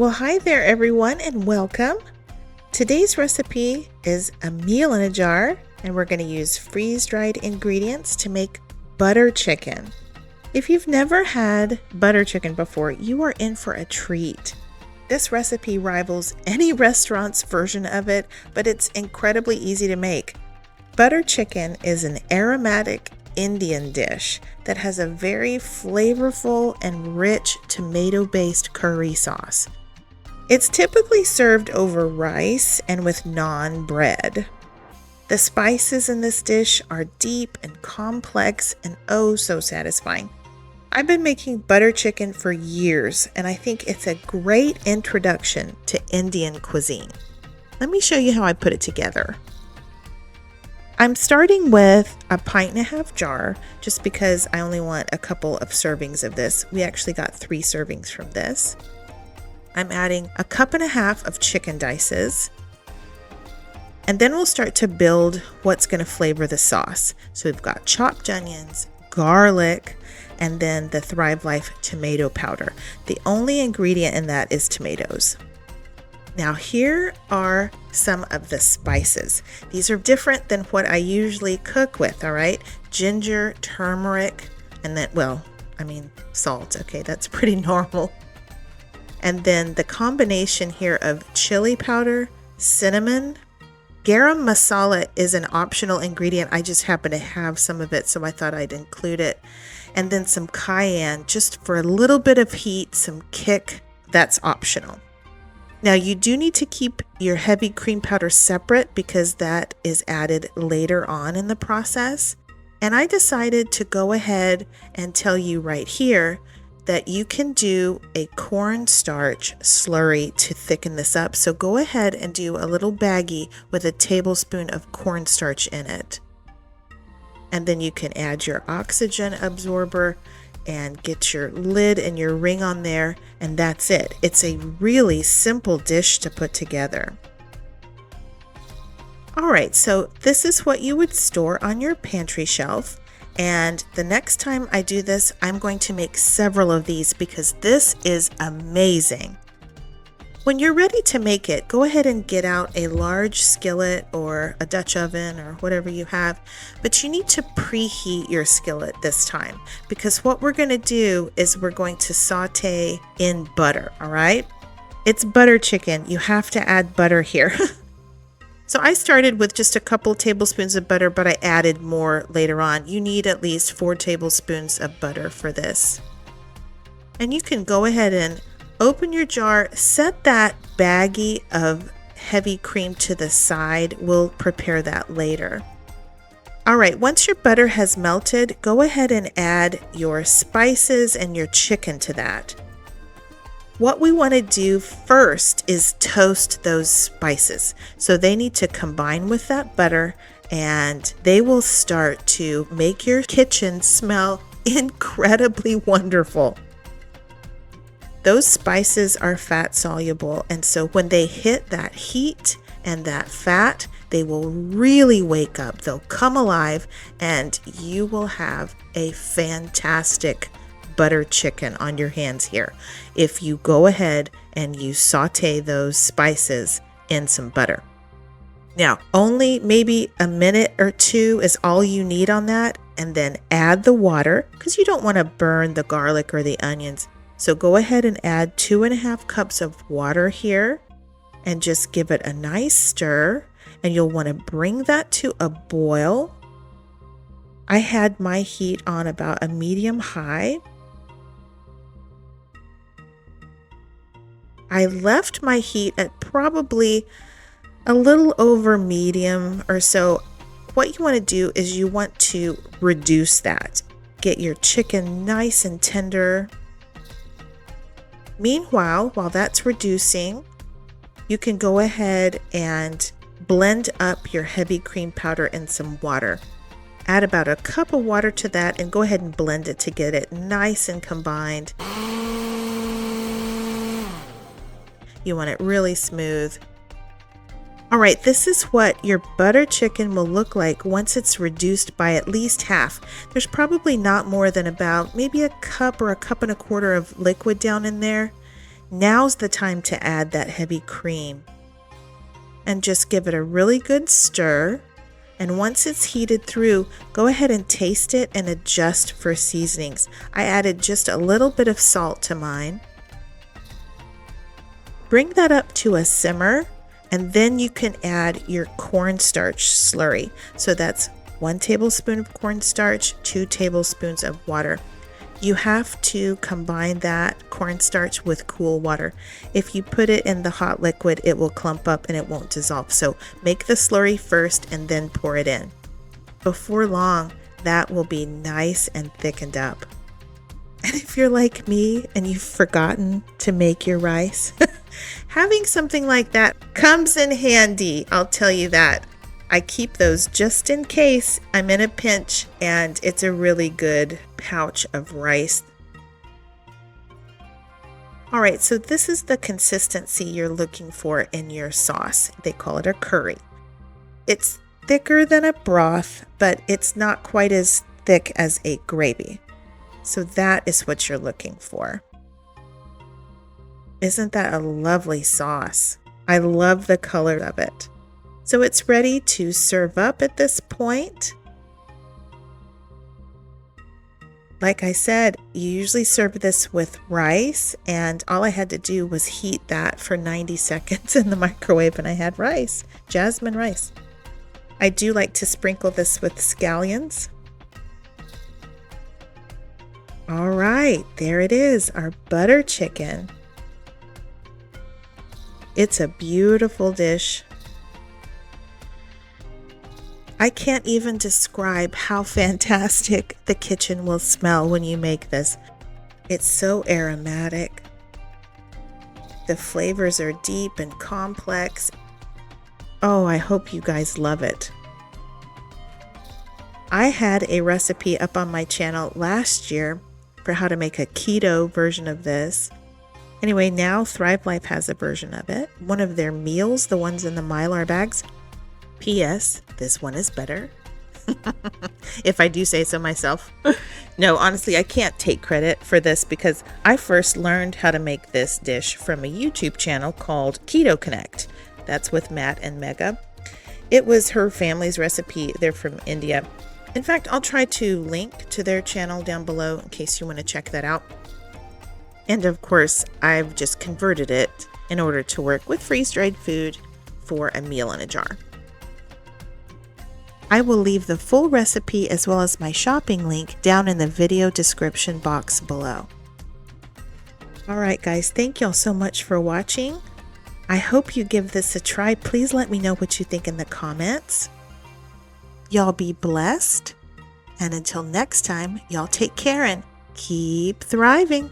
Well, hi there everyone and welcome. Today's recipe is a meal in a jar and we're going to use freeze-dried ingredients to make butter chicken. If you've never had butter chicken before, you are in for a treat. This recipe rivals any restaurant's version of it, but it's incredibly easy to make. Butter chicken is an aromatic Indian dish that has a very flavorful and rich tomato-based curry sauce. It's typically served over rice and with naan bread. The spices in this dish are deep and complex and oh so satisfying. I've been making butter chicken for years and I think it's a great introduction to Indian cuisine. Let me show you how I put it together. I'm starting with a 1.5 pint jar just because I only want a couple of servings of this. We actually got 3 servings from this. I'm adding 1.5 cups of chicken dices. And then we'll start to build what's going to flavor the sauce. So we've got chopped onions, garlic, and then the Thrive Life tomato powder. The only ingredient in that is tomatoes. Now here are some of the spices. These are different than what I usually cook with, all right? Ginger, turmeric, and then, salt. Okay, that's pretty normal. And then the combination here of chili powder, cinnamon, garam masala is an optional ingredient. I just happen to have some of it, so I thought I'd include it. And then some cayenne, just for a little bit of heat, some kick, that's optional. Now you do need to keep your heavy cream powder separate because that is added later on in the process. And I decided to go ahead and tell you right here that you can do a cornstarch slurry to thicken this up. So go ahead and do a little baggie with a tablespoon of cornstarch in it. And then you can add your oxygen absorber and get your lid and your ring on there, and that's it. It's a really simple dish to put together. All right, so this is what you would store on your pantry shelf. And the next time I do this, I'm going to make several of these because this is amazing. When you're ready to make it, go ahead and get out a large skillet or a Dutch oven or whatever you have, but you need to preheat your skillet this time because what we're going to do is we're going to saute in butter, all right? It's butter chicken. You have to add butter here. So I started with just a couple tablespoons of butter, but I added more later on. You need at least 4 tablespoons of butter for this. And you can go ahead and open your jar, set that baggie of heavy cream to the side. We'll prepare that later. All right, once your butter has melted, go ahead and add your spices and your chicken to that. What we want to do first is toast those spices. So they need to combine with that butter and they will start to make your kitchen smell incredibly wonderful. Those spices are fat soluble, and so when they hit that heat and that fat, they will really wake up. They'll come alive and you will have a fantastic butter chicken on your hands here if you go ahead and you saute those spices in some butter. Now, only maybe a minute or 2 is all you need on that, and then add the water because you don't want to burn the garlic or the onions. So go ahead and add 2.5 cups of water here and just give it a nice stir, and you'll want to bring that to a boil. I had my heat on about a medium high. I left my heat at probably a little over medium or so. What you want to do is you want to reduce that. Get your chicken nice and tender. Meanwhile, while that's reducing, you can go ahead and blend up your heavy cream powder in some water. Add about a cup of water to that and go ahead and blend it to get it nice and combined. You want it really smooth. All right, this is what your butter chicken will look like once it's reduced by at least half. There's probably not more than about maybe a cup or a cup and a quarter of liquid down in there. Now's the time to add that heavy cream and just give it a really good stir. And once it's heated through, go ahead and taste it and adjust for seasonings. I added just a little bit of salt to mine. Bring that up to a simmer, and then you can add your cornstarch slurry. So that's 1 tablespoon of cornstarch, 2 tablespoons of water. You have to combine that cornstarch with cool water. If you put it in the hot liquid, it will clump up and it won't dissolve. So make the slurry first and then pour it in. Before long, that will be nice and thickened up. And if you're like me and you've forgotten to make your rice, having something like that comes in handy, I'll tell you that. I keep those just in case I'm in a pinch, and it's a really good pouch of rice. All right, so this is the consistency you're looking for in your sauce. They call it a curry. It's thicker than a broth, but it's not quite as thick as a gravy. So that is what you're looking for. Isn't that a lovely sauce? I love the color of it. So it's ready to serve up at this point. Like I said, you usually serve this with rice, and all I had to do was heat that for 90 seconds in the microwave and I had rice, jasmine rice. I do like to sprinkle this with scallions. All right, there it is, our butter chicken. It's a beautiful dish. I can't even describe how fantastic the kitchen will smell when you make this. It's so aromatic. The flavors are deep and complex. Oh, I hope you guys love it. I had a recipe up on my channel last year for how to make a keto version of this. Anyway, now Thrive Life has a version of it. One of their meals, the ones in the Mylar bags. P.S. This one is better. If I do say so myself. No, honestly, I can't take credit for this because I first learned how to make this dish from a YouTube channel called Keto Connect. That's with Matt and Mega. It was her family's recipe. They're from India. In fact, I'll try to link to their channel down below in case you want to check that out. And of course, I've just converted it in order to work with freeze-dried food for a meal in a jar. I will leave the full recipe as well as my shopping link down in the video description box below. Alright guys, thank y'all so much for watching. I hope you give this a try. Please let me know what you think in the comments. Y'all be blessed. And until next time, y'all take care and keep thriving.